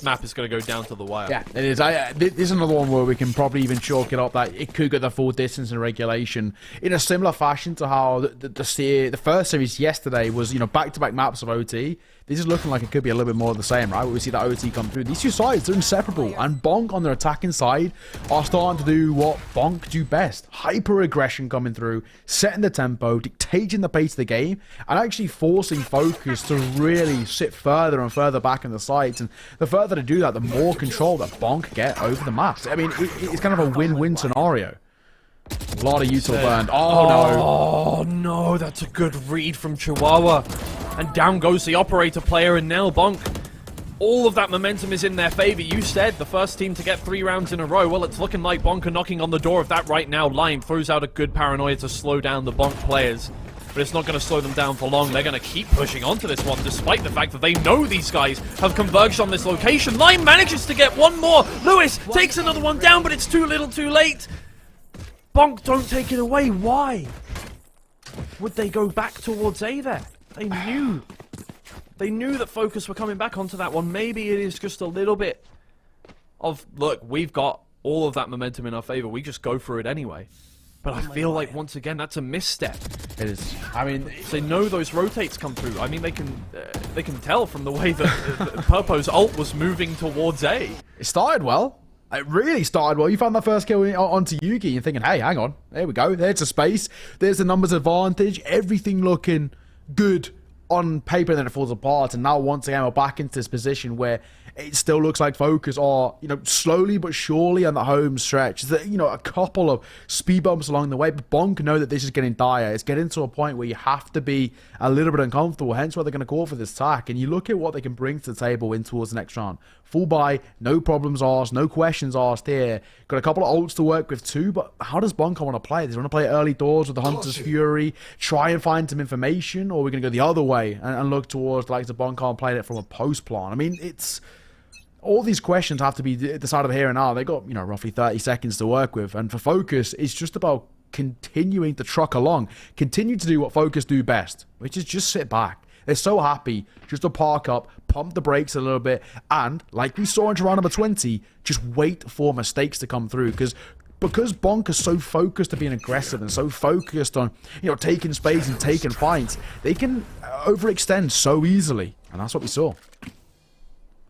map is going to go down to the wire. Yeah, it is. This is another one where we can probably even chalk it up that it could get the full distance in regulation in a similar fashion to how the first series yesterday was, you know, back-to-back maps of OT. This is looking like it could be a little bit more of the same, right? We see that OT come through. These two sides, they're inseparable. And BONK on their attacking side are starting to do what BONK do best. Hyper-aggression coming through, setting the tempo, dictating the pace of the game, and actually forcing FOKUS to really sit further and further back in the sides. And the further they do that, the more control that BONK get over the maps. I mean, it's kind of a win-win scenario. A lot of util burned. Oh, no. Oh, no. That's a good read from Chihuahua. And down goes the operator player, and now BONK. All of that momentum is in their favor. You said the first team to get 3 rounds in a row. Well, it's looking like BONK are knocking on the door of that right now. Lime throws out a good paranoia to slow down the BONK players. But it's not going to slow them down for long. They're going to keep pushing onto this one, despite the fact that they know these guys have converged on this location. Lime manages to get one more. Lewis takes another one down, but it's too little too late. BONK don't take it away. Why would they go back towards A there? They knew. They knew that FOKUS were coming back onto that one. Maybe it is just a little bit of, look, we've got all of that momentum in our favor. We just go for it anyway. But I feel like, once again, that's a misstep. It is. I mean, they know those rotates come through. I mean, they can tell from the way that Purpo's ult was moving towards A. It started well. It really started well. You found that first kill onto Yugi. You're thinking, hey, hang on. There we go. There's a space. There's the numbers advantage. Everything looking good on paper, and then it falls apart. And now, once again, we're back into this position where it still looks like FOKUS are, you know, slowly but surely on the home stretch. There's, you know, a couple of speed bumps along the way, but BONK know that this is getting dire. It's getting to a point where you have to be a little bit uncomfortable, hence why they're going to call for this attack. And you look at what they can bring to the table in towards the next round. Full buy, no problems asked, no questions asked here. Got a couple of ults to work with too, but how does BONK want to play? Does he want to play early doors with the Hunter's Fury, try and find some information, or are we going to go the other way and look towards like the BONK and play it from a post plan? I mean, it's all these questions have to be decided here and now. They got, you know, roughly 30 seconds to work with, and for FOKUS, it's just about continuing to truck along, continue to do what FOKUS do best, which is just sit back. They're so happy just to park up, pump the brakes a little bit, and, like we saw in round number 20, just wait for mistakes to come through, because BONK is so focused on being aggressive and so focused on, you know, taking space and taking fights, they can overextend so easily, and that's what we saw.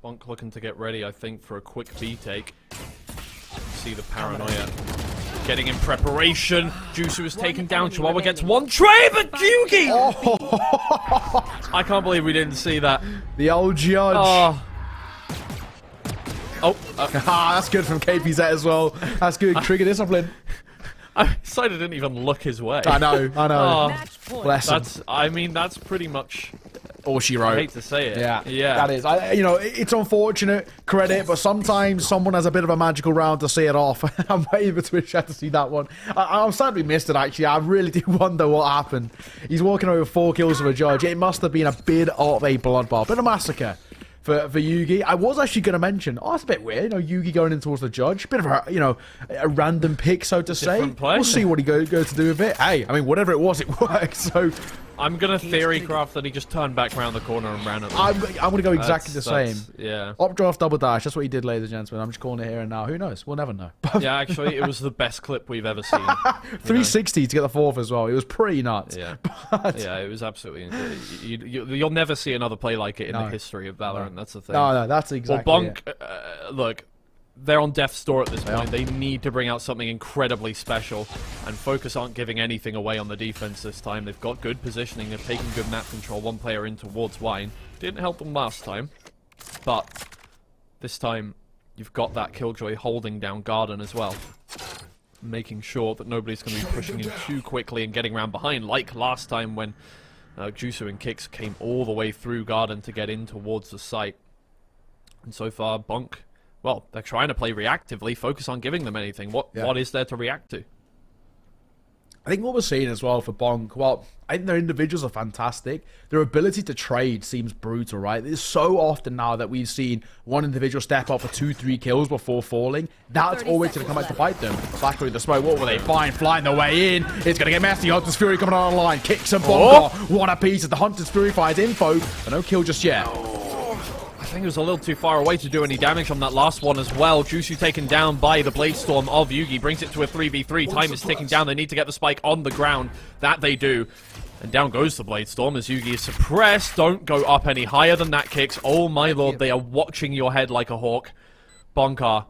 BONK looking to get ready, I think, for a quick B take. See the paranoia getting in preparation. Jusu is taken down. Chihuahua gets one tray, but Yugi! Oh. I can't believe we didn't see that. The old judge. Oh. Oh, That's good from KPZ as well. That's good. Trigger discipline. Side didn't even look his way. I know. Oh, Bless him. That's pretty much All she I wrote. hate to say it. Yeah, Yeah. that is. It's unfortunate, credit, but sometimes someone has a bit of a magical round to see it off. I'm waiting for Twitch chat to see that one. I'm sad we missed it, actually. I really do wonder what happened. He's walking over 4 kills of a judge. It must have been a bit of a bloodbath, bit of a massacre for Yugi. I was actually going to mention, that's a bit weird, Yugi going in towards the judge. Bit of a random pick, so to say. Different play. We'll see what he goes to do with it. Hey, I mean, whatever it was, it worked. So I'm gonna theory craft that he just turned back around the corner and ran at them. I'm going to go exactly the same. Yeah. Updraft double dash. That's what he did, ladies and gentlemen. I'm just calling it here and now. Who knows? We'll never know. Yeah, actually, it was the best clip we've ever seen. 360 to get the 4th as well. It was pretty nuts. Yeah. But Yeah, it was absolutely. You'll never see another play like it in the history of Valorant. That's the thing. no, that's exactly Well, it. BONK, look, they're on death's door at this point. They need to bring out something incredibly special, and FOKUS aren't giving anything away on the defense this time. They've got good positioning, they've taken good map control, one player in towards Wine. Didn't help them last time, but this time you've got that Killjoy holding down Garden as well, making sure that nobody's going to be pushing in too quickly and getting around behind, like last time when Jusu and Kix came all the way through Garden to get in towards the site. And so far, BONK, well, they're trying to play reactively, FOKUS on giving them anything. What is there to react to? I think what we're seeing as well for BONK, well, I think their individuals are fantastic. Their ability to trade seems brutal, right? It's so often now that we've seen one individual step up for 2-3 kills before falling. That's always going to come out to bite them. Back through the smoke, what were they? Fine, flying their way in. It's going to get messy. Hunter's Fury coming on the line. Kicks and Bonker. One apiece as the Hunter's Fury finds info, but no kill just yet. I think it was a little too far away to do any damage on that last one as well. Jusu taken down by the Blade Storm of Yugi. Brings it to a 3v3. Time is ticking down. They need to get the spike on the ground. That they do. And down goes the Blade Storm as Yugi is suppressed. Don't go up any higher than that, Kicks. Oh my lord, they are watching your head like a hawk. BONK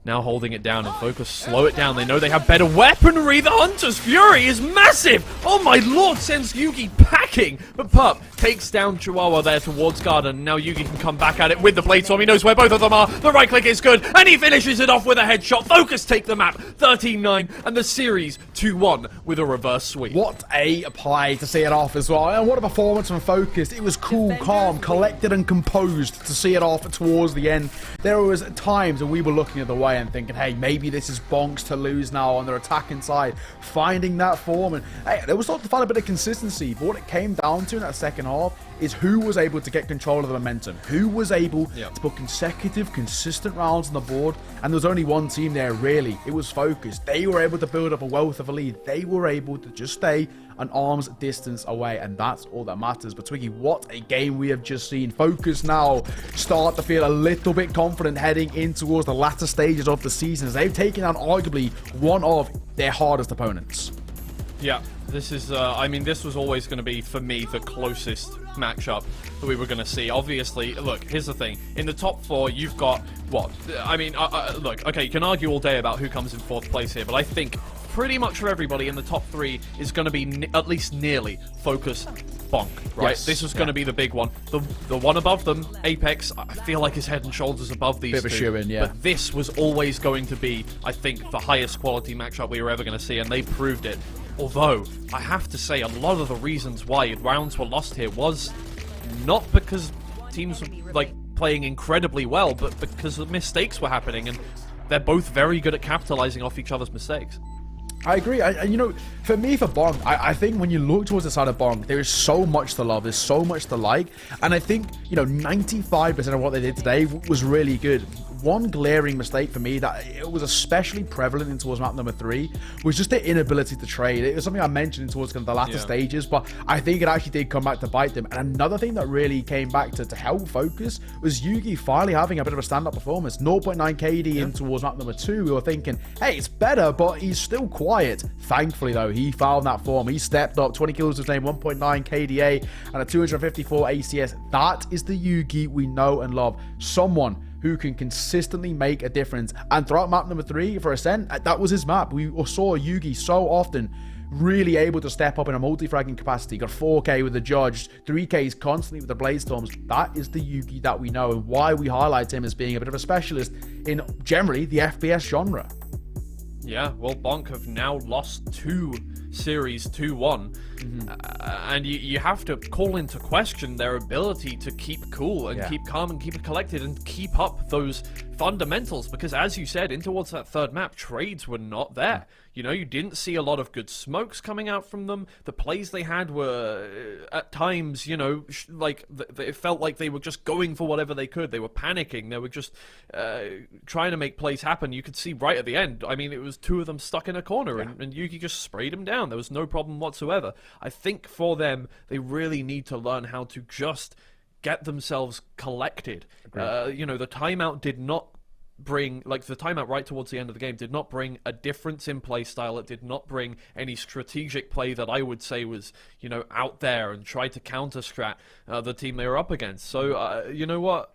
now holding it down, and FOKUS slow it down. They know they have better weaponry. The Hunter's Fury is massive. Oh my lord, sends Yugi packing. But Pup takes down Chihuahua there towards Garden. Now Yugi can come back at it with the Blade Storm. He knows where both of them are. The right click is good, and he finishes it off with a headshot. FOKUS take the map, 13-9, and the series 2-1 with a reverse sweep. What a play to see it off as well. And what a performance from FOKUS. It was cool, calm, collected, and composed to see it off towards the end. There was times when we were looking at the way and thinking, hey, maybe this is BONK's to lose now on their attacking side, finding that form, and hey, there was starting to find a bit of consistency, but what it came down to in that second half is who was able to get control of the momentum, who was able to put consecutive, consistent rounds on the board, and there was only one team there, really. It was FOKUS. They were able to build up a wealth of a lead. They were able to just stay an arm's distance away, and that's all that matters. But Twiggy, what a game we have just seen. FOKUS now start to feel a little bit confident heading in towards the latter stages of the season, as they've taken on arguably one of their hardest opponents. Yeah, this is, I mean, this was always going to be, for me, the closest matchup that we were going to see. Obviously, look, here's the thing. In the top 4, you've got, what? I mean, look, okay, you can argue all day about who comes in 4th place here, but I think pretty much for everybody in the top 3 is going to be at least nearly FOKUS, BONK, right? Yes, this was going to be the big one. The one above them, Apex, I feel like is head and shoulders above these Bit of a two. shoo-in, yeah. But this was always going to be, I think, the highest quality matchup we were ever going to see, and they proved it. Although, I have to say, a lot of the reasons why rounds were lost here was not because teams were, like, playing incredibly well, but because the mistakes were happening, and they're both very good at capitalizing off each other's mistakes. I agree. You know, for me, for BONK, I think when you look towards the side of BONK, there is so much to love. There's so much to like. And I think, 95% of what they did today was really good. One glaring mistake for me that it was especially prevalent in towards map number 3 was just their inability to trade. It was something I mentioned towards kind of the latter stages, but I think it actually did come back to bite them. And another thing that really came back to help FOKUS was Yugi finally having a bit of a stand-up performance. 0.9 KD in towards map number 2. We were thinking, hey, it's better, but he's still quiet. Thankfully, though, he found that form. He stepped up, 20 kills to his name, 1.9 KDA, and a 254 ACS. That is the Yugi we know and love. Someone who can consistently make a difference. And throughout map number 3 for Ascent, that was his map. We saw Yugi so often really able to step up in a multi-fragging capacity. Got 4K with the Judge, 3Ks constantly with the Bladestorms. That is the Yugi that we know, and why we highlight him as being a bit of a specialist in generally the FPS genre. Yeah, well, BONK have now lost 2 series 2-1, and you have to call into question their ability to keep cool and keep calm and keep it collected and keep up those fundamentals, because as you said, in towards that third map, trades were not there. You know, you didn't see a lot of good smokes coming out from them. The plays they had were, at times, you know, it felt like they were just going for whatever they could. They were panicking. They were just trying to make plays happen. You could see right at the end, I mean, it was 2 of them stuck in a corner, and Yugi just sprayed them down. There was no problem whatsoever. I think for them, they really need to learn how to just get themselves collected. You know, the timeout did not bring, like, the timeout right towards the end of the game did not bring a difference in play style. It did not bring any strategic play that I would say was, you know, out there and tried to counter-strat the team they were up against. So, you know what?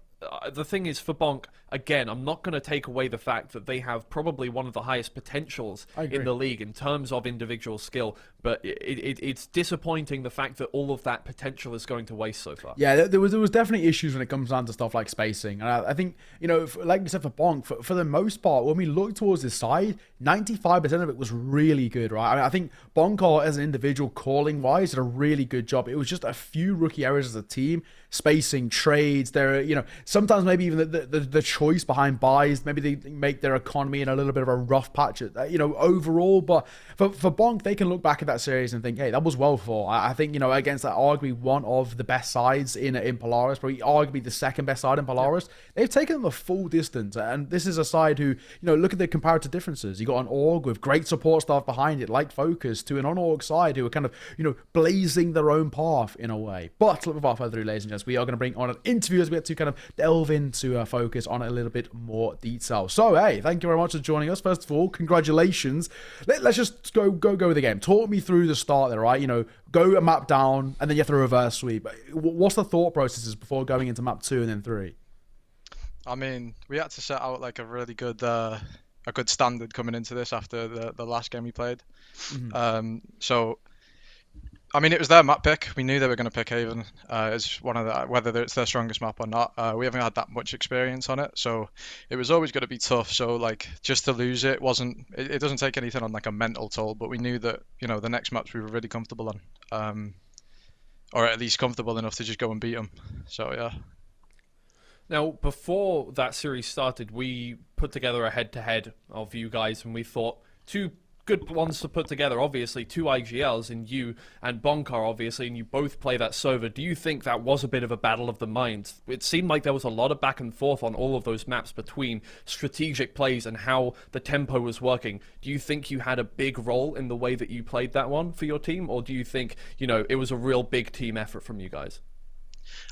The thing is, for BONK, again, I'm not going to take away the fact that they have probably one of the highest potentials in the league in terms of individual skill, but it's disappointing the fact that all of that potential is going to waste so far. Yeah, there was definitely issues when it comes down to stuff like spacing, and I think, you know, like we said, for BONK, for the most part, when we look towards this side, 95% of it was really good, right? I mean, I think BONK, as an individual, calling wise, did a really good job. It was just a few rookie errors as a team, spacing, trades. There, you know, sometimes maybe even the choice behind buys, maybe they make their economy in a little bit of a rough patch, you know, overall. But for BONK, they can look back at that series and think, hey, that was well fought. I think, you know, against that arguably one of the best sides in Polaris, probably arguably the second best side in Polaris, they've taken them the full distance. And this is a side who, you know, look at the comparative differences. You got an org with great support staff behind it, like FOKUS, to an on-org side who are kind of, you know, blazing their own path in a way. But without further ado, ladies and gents, we are going to bring on an interview as we get to kind of delve into FOKUS on a little bit more detail. So, hey, thank you very much for joining us. First of all, congratulations. Let's just go with the game. Talk me through the start there, right? You know, go a map down, and then you have to reverse sweep. What's the thought processes before going into map 2 and then 3? I mean, we had to set out like a really good standard coming into this after the last game we played. So, I mean, it was their map pick. We knew they were going to pick Haven as one of the, whether it's their strongest map or not. We haven't had that much experience on it, so it was always going to be tough. So, like, just to lose it it doesn't take anything on like a mental toll, but we knew that, you know, the next maps we were really comfortable on, or at least comfortable enough to just go and beat them. So, yeah. Now, before that series started, we put together a head-to-head of you guys, and we thought 2 good ones to put together. Obviously, 2 IGLs in you and BONK, obviously, and you both play that server. Do you think that was a bit of a battle of the minds? It seemed like there was a lot of back and forth on all of those maps between strategic plays and how the tempo was working. Do you think you had a big role in the way that you played that one for your team, or do you think, you know, it was a real big team effort from you guys?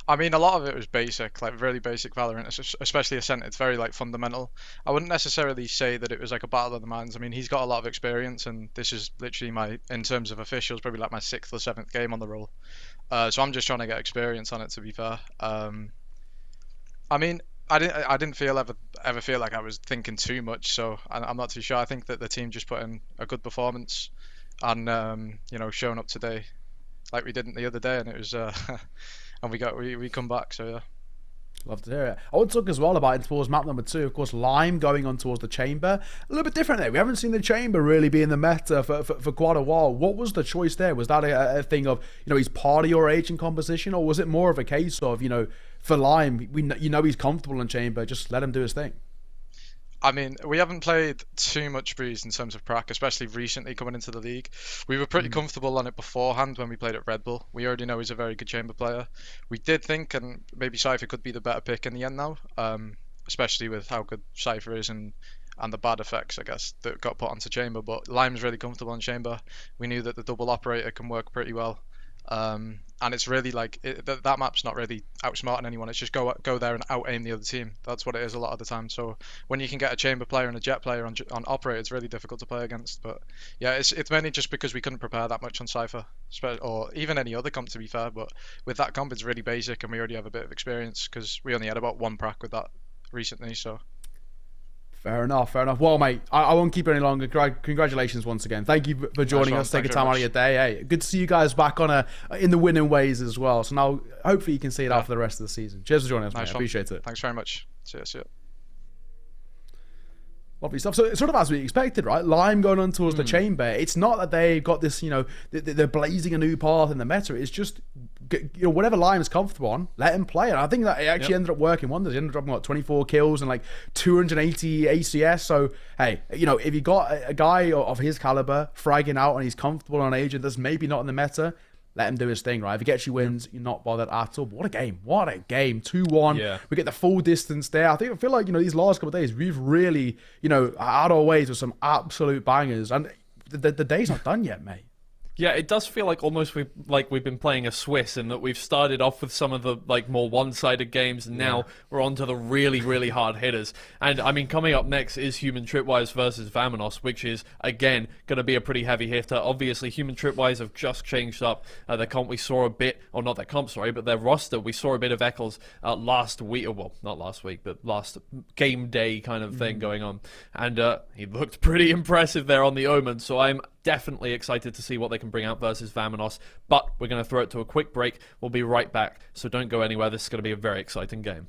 I mean, a lot of it was basic, like really basic Valorant, especially Ascent. It's very like fundamental. I wouldn't necessarily say that it was like a battle of the minds. I mean, he's got a lot of experience, and this is literally in terms of officials, probably like my 6th or 7th game on the role. So I'm just trying to get experience on it, to be fair. I mean, I didn't ever feel like I was thinking too much, so I'm not too sure. I think that the team just put in a good performance, and you know, showing up today like we didn't the other day, and it was and we come back, so yeah. Love to hear it. I want to talk as well about it towards map number 2. Of course, Lime going on towards the chamber. A little bit different there. We haven't seen the chamber really be in the meta for quite a while. What was the choice there? Was that a thing of, you know, he's part of your agent composition, or was it more of a case of, you know, for Lime, you know he's comfortable in chamber, just let him do his thing? I mean, we haven't played too much Breeze in terms of prac, especially recently coming into the league. We were pretty comfortable on it beforehand when we played at Red Bull. We already know he's a very good chamber player. We did think, and maybe Cypher could be the better pick in the end now, especially with how good Cypher is and the bad effects, I guess, that got put onto chamber. But Lime's really comfortable in chamber. We knew that the double operator can work pretty well. And it's really like that map's not really outsmarting anyone. It's just go there and out aim the other team. That's what it is a lot of the time. So when you can get a chamber player and a jet player on operator, it's really difficult to play against. But yeah, it's mainly just because we couldn't prepare that much on Cypher, or even any other comp, to be fair. But with that comp, it's really basic, and we already have a bit of experience because we only had about 1 prac with that recently. So Fair enough, fair enough. Well, mate, I won't keep it any longer. Congratulations once again. Thank you for joining us, taking time out of your day. Hey, good to see you guys back on in the winning ways as well. So now, hopefully, you can see it out for the rest of the season. Cheers for joining us, mate. I appreciate it. Thanks very much. See you. Lovely stuff. So it's sort of as we expected, right? Lime going on towards the chamber. It's not that they've got this, they're blazing a new path in the meta. It's just, whatever Lime is comfortable on, let him play. And I think that it actually ended up working wonders. He ended up dropping 24 kills and like 280 ACS. So, hey, if you got a guy of his caliber fragging out and he's comfortable on Agent that's maybe not in the meta, let him do his thing, right? If he gets you wins, you're not bothered at all. But what a game. 2-1. Yeah. We get the full distance there. I feel like, these last couple of days, we've really, had our ways with some absolute bangers. And the day's not done yet, mate. Yeah, it does feel like almost we've been playing a Swiss, in that we've started off with some of the more one-sided games, and now we're on to the really, really hard hitters. And I mean, coming up next is Human Tripwires versus Vamonos, which is again going to be a pretty heavy hitter. Obviously, Human Tripwires have just changed up their comp. We saw a bit, or not their comp, sorry, but their roster. We saw a bit of Eccles last week, well, not last week, but last game day kind of thing going on, and he looked pretty impressive there on the Omen. So I'm definitely excited to see what they can bring out versus Vamonos, but we're going to throw it to a quick break. We'll be right back, so don't go anywhere. This is going to be a very exciting game.